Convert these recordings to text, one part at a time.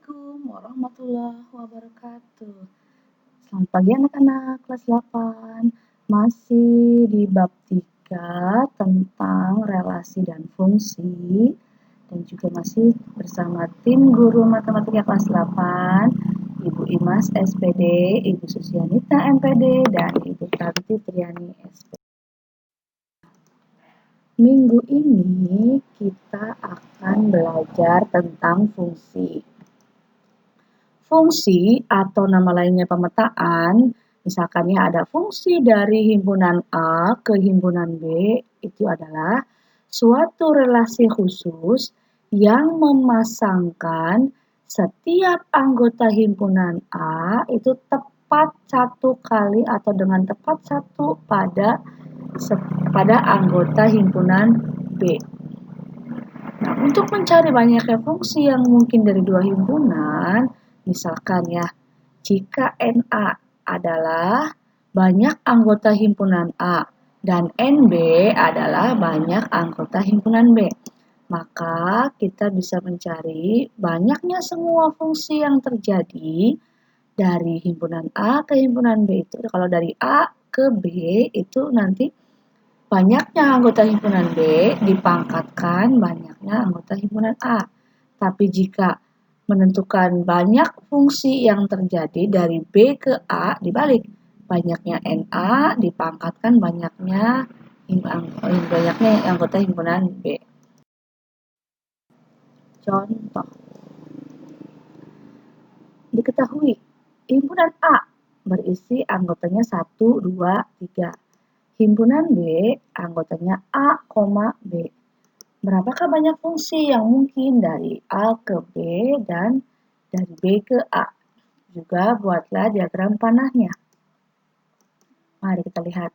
Assalamualaikum warahmatullahi wabarakatuh. Selamat pagi anak-anak kelas 8. Masih di bab 3 tentang relasi dan fungsi. Dan juga masih bersama tim guru matematika kelas 8, Ibu Imas SPD, Ibu Susianita MPD, dan Ibu Tanti Triani SPD. Minggu ini kita akan belajar tentang fungsi. Fungsi atau nama lainnya pemetaan, misalkan ya ada fungsi dari himpunan A ke himpunan B, itu adalah suatu relasi khusus yang memasangkan setiap anggota himpunan A itu tepat satu kali atau dengan tepat satu pada anggota himpunan B. Nah, untuk mencari banyaknya fungsi yang mungkin dari dua himpunan, misalkan ya, jika NA adalah banyak anggota himpunan A dan NB adalah banyak anggota himpunan B, maka kita bisa mencari banyaknya semua fungsi yang terjadi dari himpunan A ke himpunan B itu. Kalau dari A ke B itu nanti banyaknya anggota himpunan B dipangkatkan banyaknya anggota himpunan A. Tapi jika menentukan banyak fungsi yang terjadi dari B ke A, dibalik. Banyaknya NA dipangkatkan banyaknya anggota himpunan B. Contoh. Diketahui, himpunan A berisi anggotanya 1, 2, 3. Himpunan B anggotanya A, B. Berapakah banyak fungsi yang mungkin dari A ke B dan dari B ke A? Juga buatlah diagram panahnya. Mari kita lihat.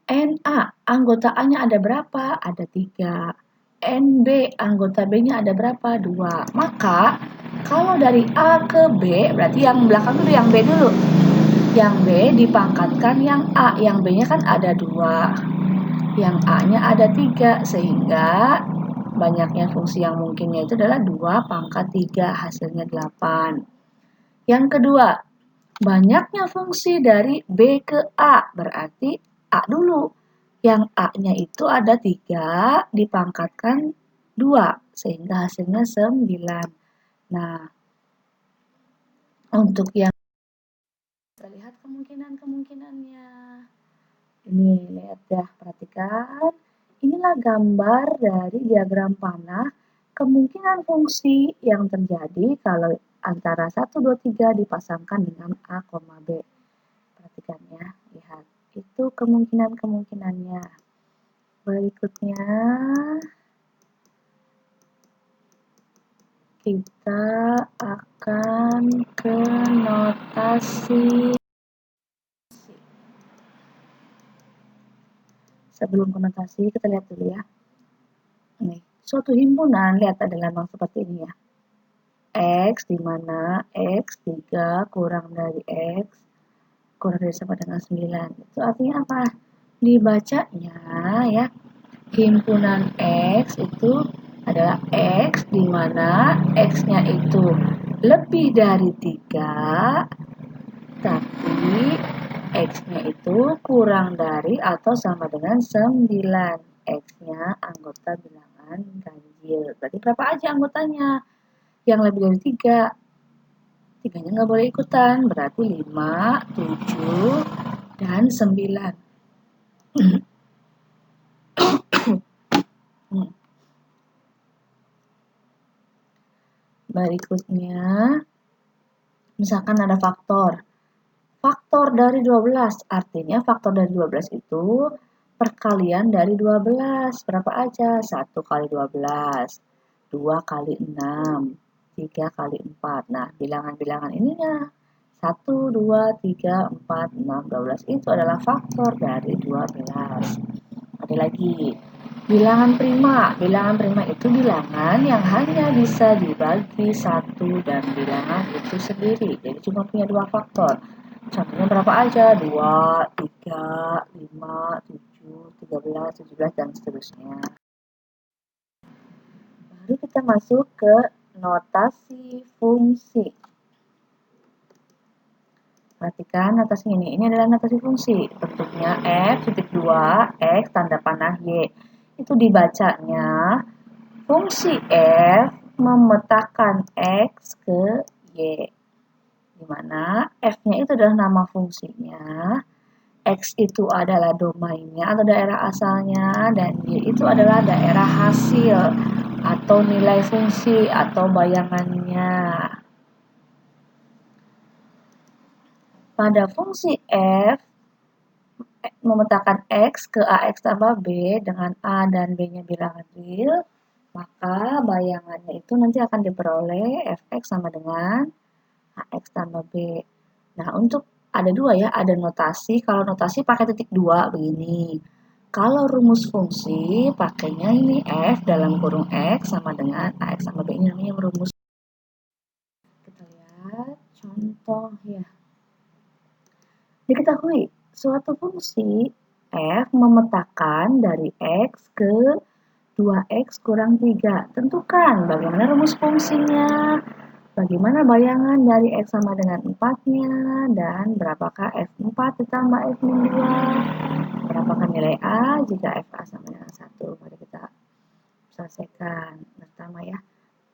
NA, anggota A-nya ada berapa? Ada 3. NB, anggota B-nya ada berapa? 2. Maka, kalau dari A ke B, berarti yang belakang dulu, yang B dulu. Yang B dipangkatkan yang A, yang B-nya kan ada 2. Yang A-nya ada 3, sehingga banyaknya fungsi yang mungkinnya itu adalah 2 pangkat 3, hasilnya 8. Yang kedua, banyaknya fungsi dari B ke A, berarti A dulu. Yang A-nya itu ada 3, dipangkatkan 2, sehingga hasilnya 9. Nah, untuk yang kita lihat kemungkinan-kemungkinannya. Ini lihat ya, perhatikan. Inilah gambar dari diagram panah kemungkinan fungsi yang terjadi kalau antara 1, 2, 3 dipasangkan dengan A, B. Perhatikan ya, lihat. Itu kemungkinan-kemungkinannya. Berikutnya, kita akan ke notasi. Sebelum konotasi, kita lihat dulu ya. Nih, suatu himpunan, lihat ada lambang seperti ini ya. X, di mana X 3 kurang dari X, kurang dari sama dengan 9. Itu artinya apa? Dibacanya ya, himpunan X itu adalah X, di mana X-nya itu lebih dari 3, tapi X-nya itu kurang dari atau sama dengan 9. X-nya anggota bilangan ganjil. Berarti berapa aja anggotanya? Yang lebih dari 3. 3-nya nggak boleh ikutan. Berarti 5, 7, dan 9. Berikutnya, misalkan ada faktor. Faktor dari 12, artinya faktor dari 12 itu perkalian dari 12. Berapa aja? 1 kali 12, 2 kali 6, 3 kali 4. Nah, bilangan-bilangan ininya 1, 2, 3, 4, 6, 12 itu adalah faktor dari 12. Ada lagi, bilangan prima. Bilangan prima itu bilangan yang hanya bisa dibagi 1 dan bilangan itu sendiri. Jadi cuma punya 2 faktor. Contohnya berapa aja? 2, 3, 5, 7, 13, 17, dan seterusnya. Baru kita masuk ke notasi fungsi. Perhatikan notasi ini. Ini adalah notasi fungsi. Bentuknya F titik 2 X tanda panah Y. Itu dibacanya fungsi F memetakan X ke Y. Di mana F-nya itu adalah nama fungsinya, X itu adalah domainnya atau daerah asalnya, dan Y itu adalah daerah hasil atau nilai fungsi atau bayangannya. Pada fungsi F memetakan X ke AX tambah B dengan A dan B-nya bilangan real, maka bayangannya itu nanti akan diperoleh Fx sama dengan AX tambah B. Nah, untuk ada dua ya, ada notasi. Kalau notasi pakai titik 2 begini. Kalau rumus fungsi pakainya ini F dalam kurung X sama dengan AX tambah B. Ini namanya rumus. Kita lihat contoh ya. Diketahui suatu fungsi f memetakan dari x ke 2x kurang 3. Tentukan bagaimana rumus fungsinya, bagaimana bayangan dari x sama dengan 4-nya, dan berapakah f4 ditambah f-2. Berapakah nilai a jika fa sama dengan 1. Mari kita selesaikan. Pertama ya,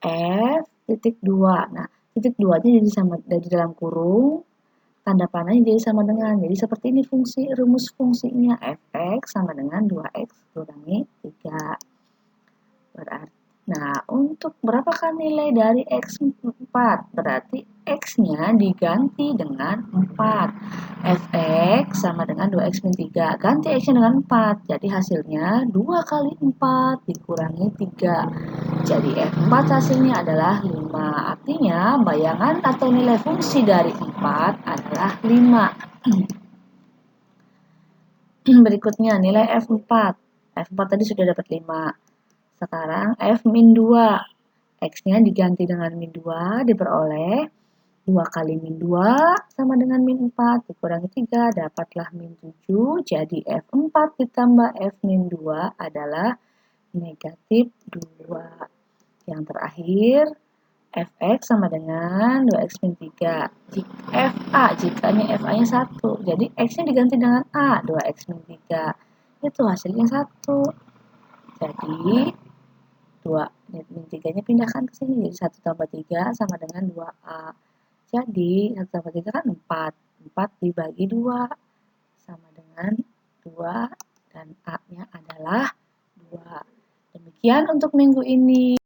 f titik 2. Nah, titik 2-nya jadi sama dari dalam kurung, tanda panahnya jadi sama dengan, jadi seperti ini rumus fungsinya fx sama dengan 2x kurangi 3. Berarti, nah untuk berapakah nilai dari x4? Berarti x-nya diganti dengan 4. Fx sama dengan 2x min 3. Ganti x-nya dengan 4. Jadi hasilnya 2 kali 4 dikurangi 3. Jadi F4 hasilnya adalah 5. Artinya bayangan atau nilai fungsi dari 4 adalah 5. Berikutnya nilai F4. F4 tadi sudah dapat 5. Sekarang F min 2. X-nya diganti dengan min 2 diperoleh 2 kali min 2 sama dengan min 4 dikurangi 3 dapatlah min 7. Jadi F4 ditambah F min 2 adalah negatif 2. Yang terakhir, fx sama dengan 2x min 3. Jika fa-nya 1. Jadi x-nya diganti dengan a, 2x min 3. Itu hasilnya 1. Jadi 2 min 3-nya pindahkan ke sini. Jadi 1 tambah 3 sama dengan 2a. Jadi 1 tambah 3 kan 4. 4 dibagi 2 sama dengan 2 dan a-nya adalah 2. Demikian untuk minggu ini.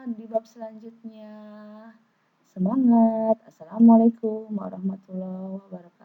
Di bab selanjutnya. Semangat. Assalamualaikum warahmatullahi wabarakatuh.